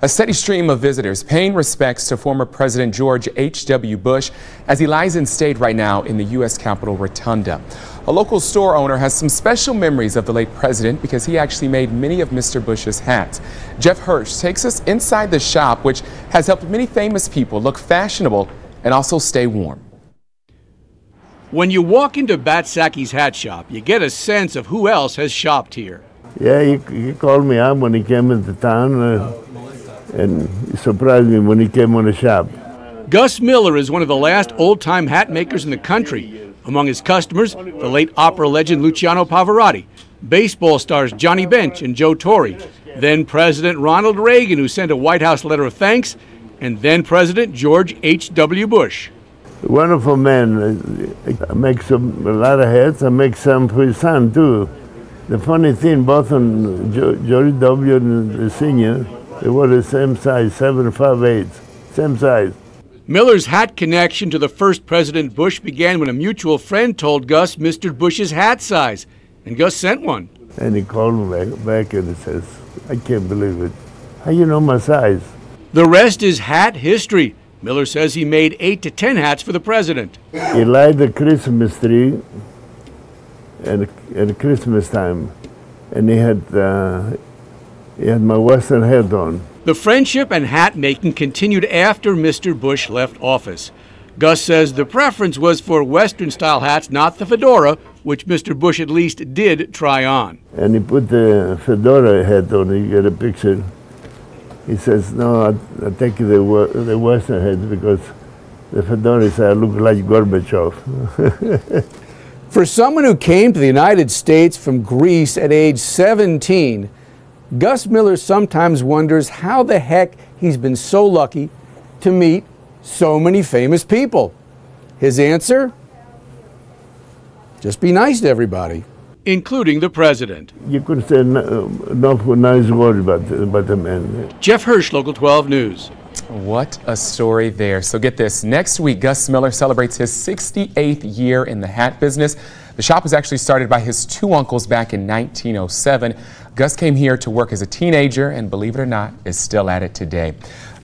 A steady stream of visitors paying respects to former President George H.W. Bush as he lies in state right now in the U.S. Capitol Rotunda. A local store owner has some special memories of the late president because he actually made many of Mr. Bush's hats. Jeff Hirsch takes us inside the shop, which has helped many famous people look fashionable and also stay warm. When you walk into Batsakes Hat Shop, you get a sense of who else has shopped here. Yeah, he called me up when he came into town, and he surprised me when he came on the shop. Gus Miller is one of the last old-time hat makers in the country. Among his customers, the late opera legend Luciano Pavoratti, baseball stars Johnny Bench and Joe Torre, then President Ronald Reagan, who sent a White House letter of thanks, and then President George H.W. Bush. Wonderful man. I make a lot of hats. I make some for his son, too. The funny thing, both on George W. and the senior, they were the same size, 7'5", same size. Miller's hat connection to the first President Bush began when a mutual friend told Gus Mr. Bush's hat size, and Gus sent one. And he called me back and he says, I can't believe it. How you know my size? The rest is hat history. Miller says he made 8 to 10 hats for the president. He lighted the Christmas tree at Christmas time, and he had my Western hat on. The friendship and hat making continued after Mr. Bush left office. Gus says the preference was for Western style hats, not the fedora, which Mr. Bush at least did try on. And he put the fedora hat on. You get a picture. He says, no, I'll take the Western hat because the fedoras look like Gorbachev. For someone who came to the United States from Greece at age 17, Gus Miller sometimes wonders how the heck he's been so lucky to meet so many famous people. His answer? Just be nice to everybody, including the president. You could say enough nice words about the man. Jeff Hirsch, Local 12 News. What a story there. So get this, next week Gus Miller celebrates his 68th year in the hat business. The shop was actually started by his 2 uncles back in 1907. Gus came here to work as a teenager and, believe it or not, is still at it today.